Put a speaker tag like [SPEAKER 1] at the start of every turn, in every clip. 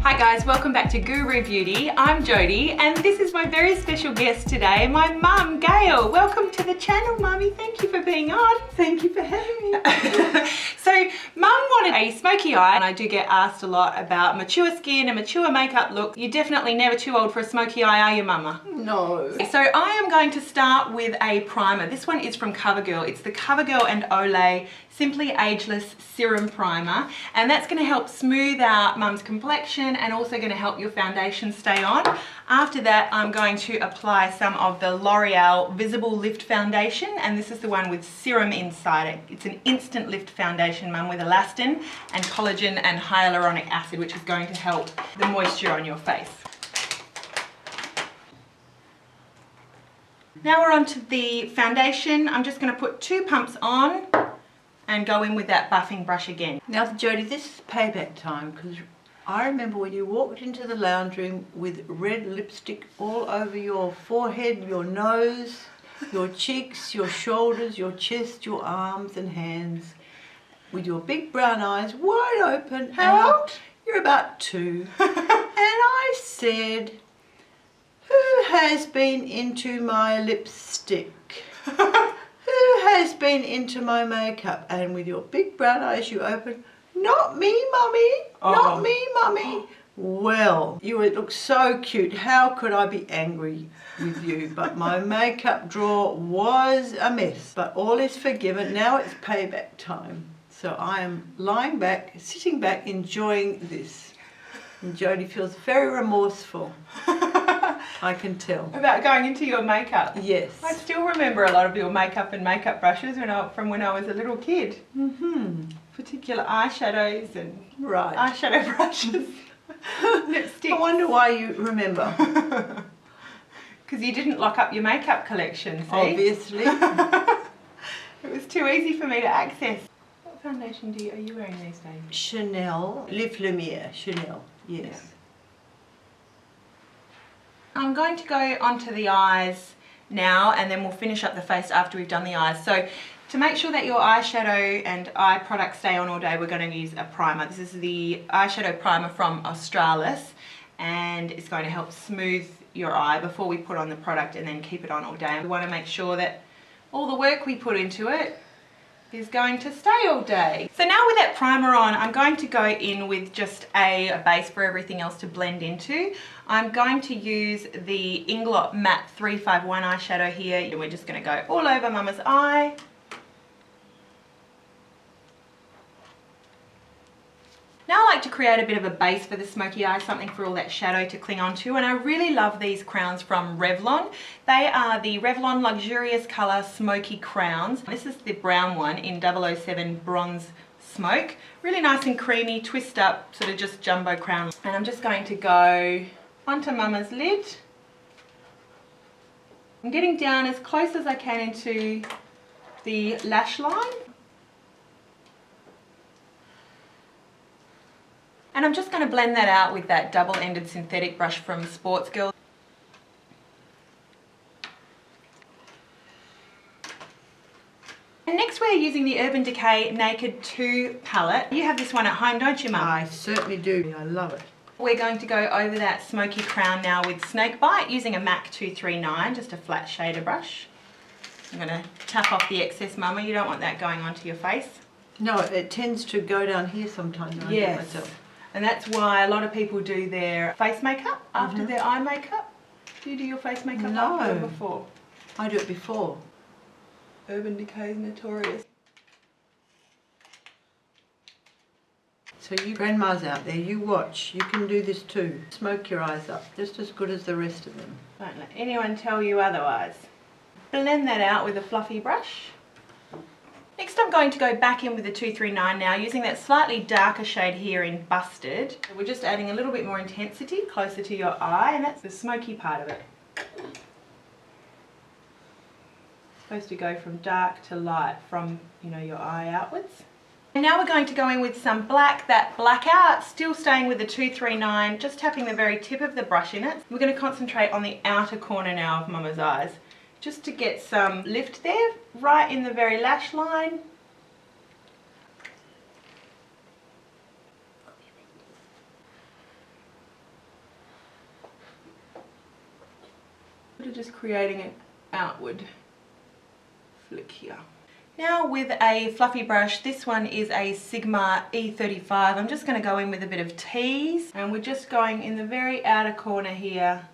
[SPEAKER 1] Hi guys, welcome back to Guru Beauty. I'm Jodie and this is my very special guest today, my mum, Gail. Welcome to the channel, Mummy. Thank you for being on.
[SPEAKER 2] Thank you for having me.
[SPEAKER 1] So, Mum wanted a smoky eye, and I do get asked a lot about mature skin and mature makeup look. You're definitely never too old for a smoky eye, are you, Mama?
[SPEAKER 2] No.
[SPEAKER 1] So I am going to start with a primer. This one is from Covergirl. It's the Covergirl and Olay Simply Ageless Serum Primer, and that's going to help smooth out Mum's complexion and also going to help your foundation stay on. After that, I'm going to apply some of the Loreal Visible Lift Foundation, and this is the one with serum inside it. It's an instant lift foundation, Mum, with elastin and collagen and hyaluronic acid, which is going to help the moisture on your face. Now we're on to the foundation. I'm just going to put 2 pumps on and go in with that buffing brush again.
[SPEAKER 2] Now, Jodie, this is payback time, because I remember when you walked into the lounge room with red lipstick all over your forehead, your nose, your cheeks, your shoulders, your chest, your arms and hands, with your big brown eyes wide open.
[SPEAKER 1] How old?
[SPEAKER 2] You're about 2. And I said, who has been into my lipstick? Who has been into my makeup? And with your big brown eyes you open, not me, Mummy, not me, Mummy. Well, you would look so cute. How could I be angry with you? But my makeup drawer was a mess. But all is forgiven. Now it's payback time. So I am lying back, sitting back, enjoying this. And Jodie feels very remorseful. I can tell.
[SPEAKER 1] About going into your makeup?
[SPEAKER 2] Yes.
[SPEAKER 1] I still remember a lot of your makeup and makeup brushes from when I was a little kid. Particular eyeshadows and eyeshadow brushes. Lipsticks.
[SPEAKER 2] I wonder why you remember.
[SPEAKER 1] Because you didn't lock up your makeup collection, see?
[SPEAKER 2] Obviously.
[SPEAKER 1] It was too easy for me to access. What foundation are you wearing these days?
[SPEAKER 2] Chanel, Lipliner, Chanel, yes.
[SPEAKER 1] I'm going to go onto the eyes now, and then we'll finish up the face after we've done the eyes. So to make sure that your eyeshadow and eye products stay on all day, we're going to use a primer. This is the eyeshadow primer from Australis, and it's going to help smooth your eye before we put on the product and then keep it on all day. We want to make sure that all the work we put into it is going to stay all day. So now with that primer on, I'm going to go in with just a base for everything else to blend into. I'm going to use the Inglot Matte 351 eyeshadow here, and we're just going to go all over Mama's eye. Now I like to create a bit of a base for the smoky eye, something for all that shadow to cling onto, and I really love these crowns from Revlon. They are the Revlon Luxurious Colour Smoky Crowns. This is the brown one in 007 Bronze Smoke. Really nice and creamy, twist up, sort of just jumbo crown. And I'm just going to go onto Mama's lid. I'm getting down as close as I can into the lash line. And I'm just going to blend that out with that double-ended synthetic brush from Sports Girl. And next we're using the Urban Decay Naked 2 palette. You have this one at home, don't you, Mum?
[SPEAKER 2] I certainly do. I love it.
[SPEAKER 1] We're going to go over that smoky crown now with Snakebite using a MAC 239, just a flat shader brush. I'm going to tap off the excess, Mama. You don't want that going onto your face.
[SPEAKER 2] No, it tends to go down here sometimes.
[SPEAKER 1] Yes. Myself. And that's why a lot of people do their face makeup after their eye makeup. Do you do your face makeup after or before?
[SPEAKER 2] I do it before.
[SPEAKER 1] Urban Decay is notorious.
[SPEAKER 2] So you grandmas out there, you watch. You can do this too. Smoke your eyes up, just as good as the rest of them.
[SPEAKER 1] Don't let anyone tell you otherwise. Blend that out with a fluffy brush. Next I'm going to go back in with the 239 now, using that slightly darker shade here in Busted. We're just adding a little bit more intensity closer to your eye, and that's the smoky part of it. Supposed to go from dark to light from, you know, your eye outwards. And now we're going to go in with some black, that blackout, still staying with the 239, just tapping the very tip of the brush in it. We're going to concentrate on the outer corner now of Mama's eyes, just to get some lift there, right in the very lash line. Sort of just creating an outward flick here. Now with a fluffy brush, this one is a Sigma E35. I'm just going to go in with a bit of tease, and we're just going in the very outer corner here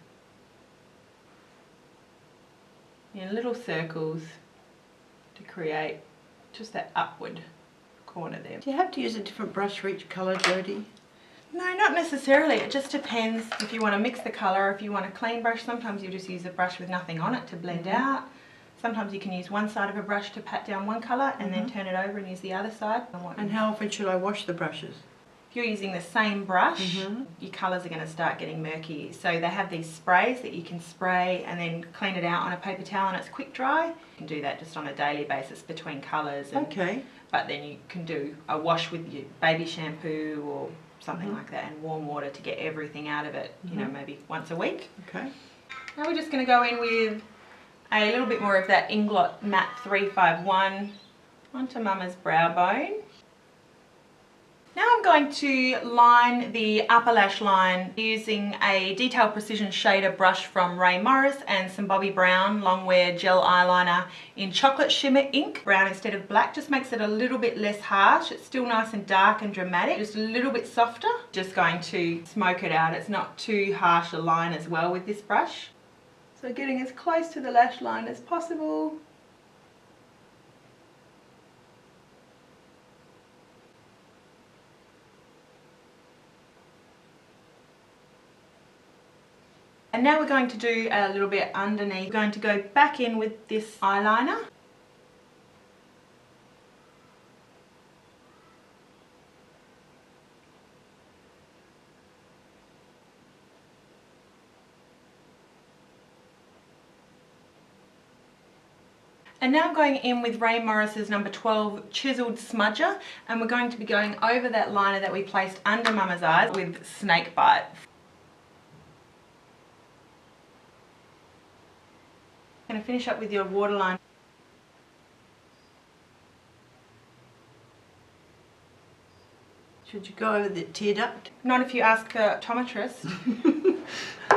[SPEAKER 1] in little circles to create just that upward corner there.
[SPEAKER 2] Do you have to use a different brush for each colour, Jodie?
[SPEAKER 1] No, not necessarily. It just depends if you want to mix the colour, if you want a clean brush. Sometimes you just use a brush with nothing on it to blend out. Sometimes you can use one side of a brush to pat down one colour and then turn it over and use the other side.
[SPEAKER 2] And how often should I wash the brushes?
[SPEAKER 1] If you're using the same brush, your colours are going to start getting murky. So they have these sprays that you can spray and then clean it out on a paper towel and it's quick dry. You can do that just on a daily basis between colours.
[SPEAKER 2] Okay.
[SPEAKER 1] But then you can do a wash with your baby shampoo or something like that and warm water to get everything out of it, you know, maybe once a week.
[SPEAKER 2] Okay.
[SPEAKER 1] Now we're just going to go in with a little bit more of that Inglot Matte 351 onto Mama's brow bone. Now I'm going to line the upper lash line using a Detail Precision Shader brush from Ray Morris and some Bobbi Brown LongWear gel eyeliner in chocolate shimmer ink. Brown instead of black just makes it a little bit less harsh. It's still nice and dark and dramatic, just a little bit softer. Just going to smoke it out. It's not too harsh a line as well with this brush. So getting as close to the lash line as possible. And now we're going to do a little bit underneath. We're going to go back in with this eyeliner. And now I'm going in with Ray Morris's number 12 Chiseled Smudger, and we're going to be going over that liner that we placed under Mama's eyes with Snakebite. I'm going to finish up with your waterline.
[SPEAKER 2] Should you go over the tear duct?
[SPEAKER 1] Not if you ask the optometrist.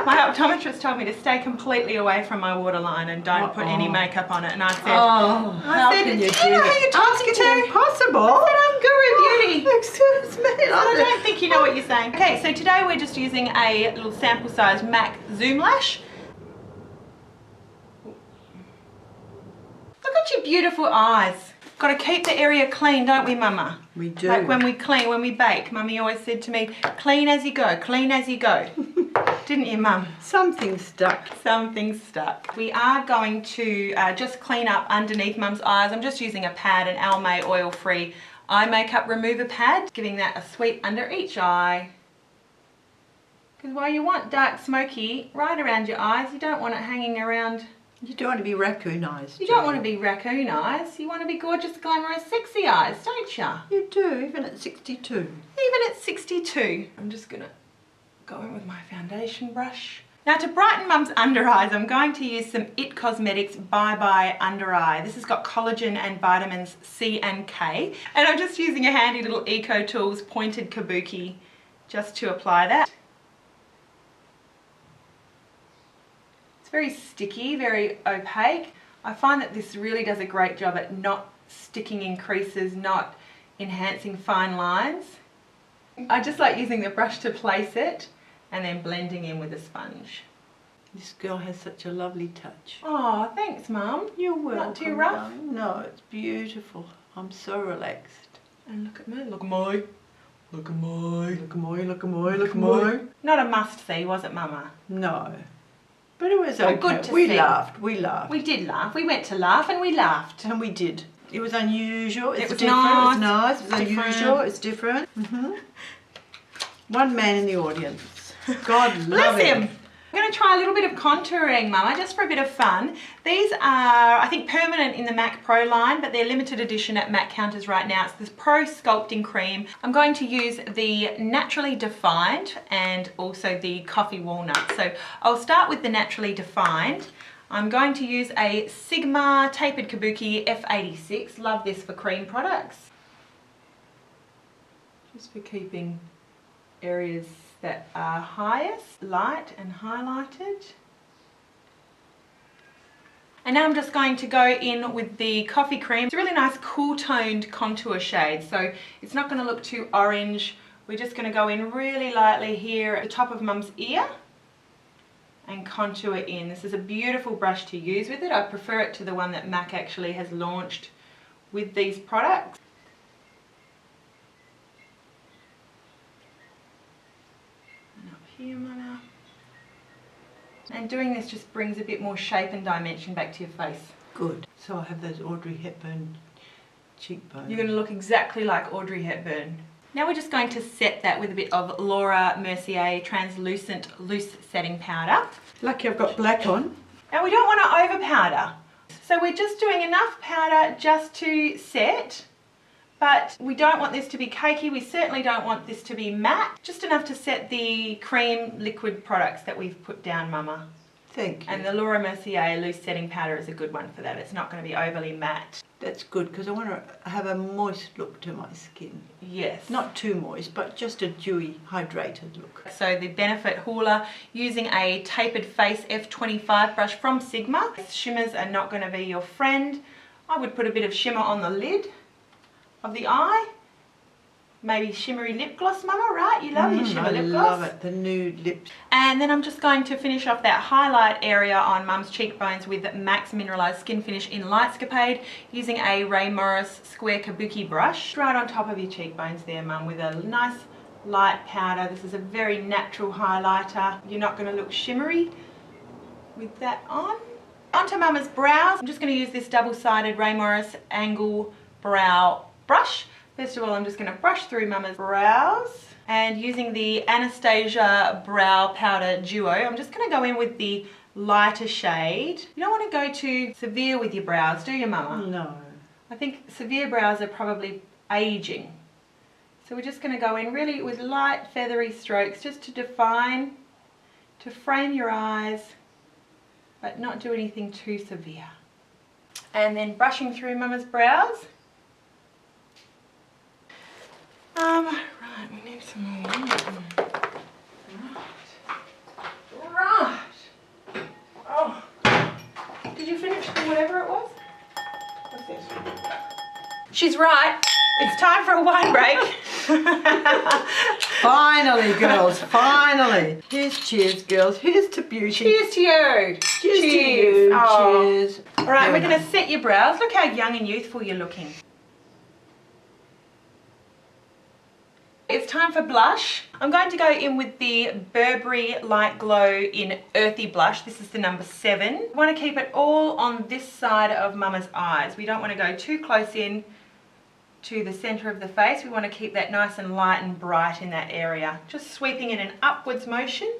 [SPEAKER 1] My optometrist told me to stay completely away from my waterline and don't put any makeup on it, and I said,
[SPEAKER 2] how can you do that?
[SPEAKER 1] Talking to?
[SPEAKER 2] Impossible.
[SPEAKER 1] I said, I'm Guru Beauty.
[SPEAKER 2] Excuse me.
[SPEAKER 1] I don't think you know what you're saying. Okay, so today we're just using a little sample size MAC Zoom Lash. Look at your beautiful eyes. Got to keep the area clean, don't we, Mama?
[SPEAKER 2] We do.
[SPEAKER 1] Like when we clean, when we bake. Mummy always said to me, clean as you go, clean as you go. Didn't you, Mum?
[SPEAKER 2] Something stuck.
[SPEAKER 1] Something stuck. We are going to just clean up underneath Mum's eyes. I'm just using a pad, an Almay oil-free eye makeup remover pad, giving that a sweep under each eye. Because while you want dark smoky right around your eyes, you don't want it hanging around.
[SPEAKER 2] You don't want to be raccoon-eyed.
[SPEAKER 1] You don't want to be raccoon eyes. You want to be gorgeous, glamorous, sexy eyes, don't you?
[SPEAKER 2] You do, even at 62.
[SPEAKER 1] Even at 62. I'm just going to go in with my foundation brush. Now to brighten Mum's under eyes, I'm going to use some IT Cosmetics Bye Bye Under Eye. This has got collagen and vitamins C and K. And I'm just using a handy little Eco Tools pointed kabuki just to apply that. It's very sticky, very opaque. I find that this really does a great job at not sticking in creases, not enhancing fine lines. I just like using the brush to place it and then blending in with a sponge.
[SPEAKER 2] This girl has such a lovely touch.
[SPEAKER 1] Oh, thanks, Mum.
[SPEAKER 2] You're welcome.
[SPEAKER 1] Not too rough?
[SPEAKER 2] Darling. No, it's beautiful. I'm so relaxed.
[SPEAKER 1] And look at me, look at me. Look at me.
[SPEAKER 2] Look at me, look at me, look at me.
[SPEAKER 1] Not a must-see, was it, Mama?
[SPEAKER 2] No. But it was okay.
[SPEAKER 1] Good to
[SPEAKER 2] we
[SPEAKER 1] see.
[SPEAKER 2] laughed, we laughed.
[SPEAKER 1] We did laugh. We went to laugh and we laughed.
[SPEAKER 2] And we did. It was unusual. It's
[SPEAKER 1] It was
[SPEAKER 2] different.
[SPEAKER 1] nice.
[SPEAKER 2] It's nice. It's
[SPEAKER 1] Different.
[SPEAKER 2] unusual. It's different. One man in the audience. God
[SPEAKER 1] Bless
[SPEAKER 2] love
[SPEAKER 1] him.
[SPEAKER 2] him.
[SPEAKER 1] I'm going to try a little bit of contouring, Mama, just for a bit of fun. These are, I think, permanent in the MAC Pro line, but they're limited edition at MAC counters right now. It's this Pro-Sculpting Cream. I'm going to use the Naturally Defined and also the Coffee Walnut. So I'll start with the Naturally Defined. I'm going to use a Sigma Tapered Kabuki F86. Love this for cream products. Just for keeping areas that are highest, light and highlighted. And now I'm just going to go in with the Coffee Cream. It's a really nice cool toned contour shade, so it's not going to look too orange. We're just going to go in really lightly here at the top of Mum's ear and contour in. This is a beautiful brush to use with it. I prefer it to the one that MAC actually has launched with these products. And up here, Mama. And doing this just brings a bit more shape and dimension back to your face.
[SPEAKER 2] Good. So I have those Audrey Hepburn cheekbones.
[SPEAKER 1] You're going to look exactly like Audrey Hepburn. Now we're just going to set that with a bit of Laura Mercier Translucent Loose Setting Powder.
[SPEAKER 2] Lucky I've got black on.
[SPEAKER 1] Now we don't want to over powder. So we're just doing enough powder just to set, but we don't want this to be cakey. We certainly don't want this to be matte. Just enough to set the cream liquid products that we've put down, Mama.
[SPEAKER 2] Thank you.
[SPEAKER 1] And the Laura Mercier Loose Setting Powder is a good one for that. It's not going to be overly matte.
[SPEAKER 2] That's good because I want to have a moist look to my skin.
[SPEAKER 1] Yes.
[SPEAKER 2] Not too moist, but just a dewy, hydrated look.
[SPEAKER 1] So the Benefit Hoola, using a tapered face F25 brush from Sigma. Shimmers are not going to be your friend. I would put a bit of shimmer on the lid of the eye. Maybe shimmery lip gloss, Mama, right? You love your shimmer lip gloss.
[SPEAKER 2] I love it, the nude lips.
[SPEAKER 1] And then I'm just going to finish off that highlight area on Mum's cheekbones with MAC's Mineralized Skin Finish in Lightscapade, using a Ray Morris Square Kabuki brush. Right on top of your cheekbones there, Mum, with a nice light powder. This is a very natural highlighter. You're not going to look shimmery with that on. Onto Mama's brows. I'm just going to use this double-sided Ray Morris Angle Brow Brush. First of all, I'm just going to brush through Mama's brows, and using the Anastasia Brow Powder Duo, I'm just going to go in with the lighter shade. You don't want to go too severe with your brows, do you, Mama?
[SPEAKER 2] No.
[SPEAKER 1] I think severe brows are probably aging. So we're just going to go in really with light feathery strokes just to define, to frame your eyes, but not do anything too severe. And then brushing through Mama's brows. Right, we need some more. Right. Oh. Did you finish the whatever it was? What's this? She's right. It's time for a wine break.
[SPEAKER 2] Finally, girls, finally. Here's cheers, girls. Here's to beauty.
[SPEAKER 1] Cheers to you.
[SPEAKER 2] Cheers to you.
[SPEAKER 1] Oh.
[SPEAKER 2] Cheers.
[SPEAKER 1] All right, we're going to set your brows. Look how young and youthful you're looking. It's time for blush. I'm going to go in with the Burberry Light Glow in Earthy blush. This is the number 7. I want to keep it all on this side of Mama's eyes. We don't want to go too close in to the center of the face. We want to keep that nice and light and bright in that area. Just sweeping in an upwards motion.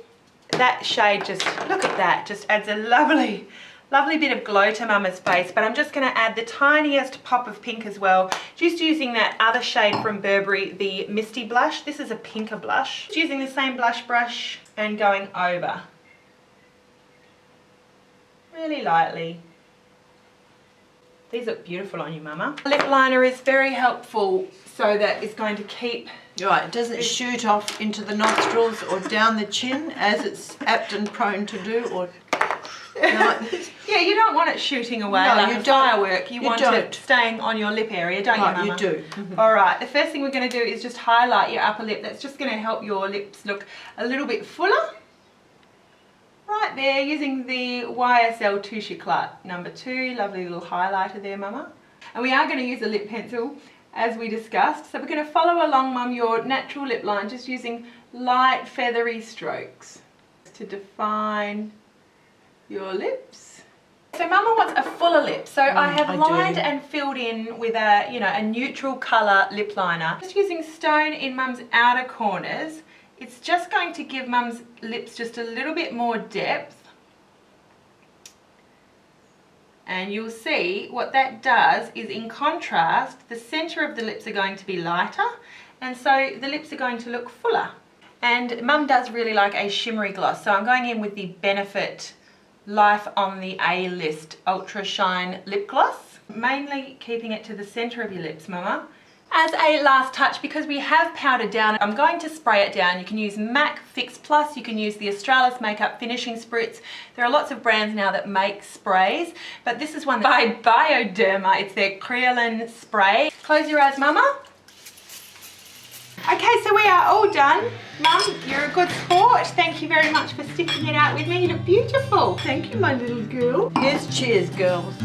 [SPEAKER 1] That shade, just look at that, just adds a lovely bit of glow to Mama's face. But I'm just going to add the tiniest pop of pink as well, just using that other shade from Burberry, the Misty blush. This is a pinker blush. Just using the same blush brush and going over really lightly. These look beautiful on you, Mama. Lip liner is very helpful, so that it's going to keep...
[SPEAKER 2] Right, it doesn't shoot off into the nostrils or down the chin as it's apt and prone to do, or like this.
[SPEAKER 1] Yeah, you don't want it shooting away like a firework. You want it staying on your lip area, don't you, Mama?
[SPEAKER 2] You do.
[SPEAKER 1] All right, the first thing we're going to do is just highlight your upper lip. That's just going to help your lips look a little bit fuller. Right there, using the YSL Touche Eclat number 2. Lovely little highlighter there, Mama. And we are going to use a lip pencil, as we discussed. So we're going to follow along, Mum, your natural lip line, just using light feathery strokes to define your lips. So Mama wants a fuller lip, so I have lined and filled in with a, a neutral colour lip liner. Just using Stone in Mum's outer corners. It's just going to give Mum's lips just a little bit more depth. And you'll see what that does is, in contrast, the centre of the lips are going to be lighter, and so the lips are going to look fuller. And Mum does really like a shimmery gloss, so I'm going in with the Benefit Life on the A-List Ultra Shine Lip Gloss. Mainly keeping it to the centre of your lips, Mama. As a last touch, because we have powdered down, I'm going to spray it down. You can use MAC Fix Plus, you can use the Australis Makeup Finishing Spritz. There are lots of brands now that make sprays, but this is one by Bioderma. It's their Crayon spray. Close your eyes, Mama. Okay, so we are all done. Mum, you're a good sport. Thank you very much for sticking it out with me. You look beautiful.
[SPEAKER 2] Thank you, my little girl. Here's cheers, girls.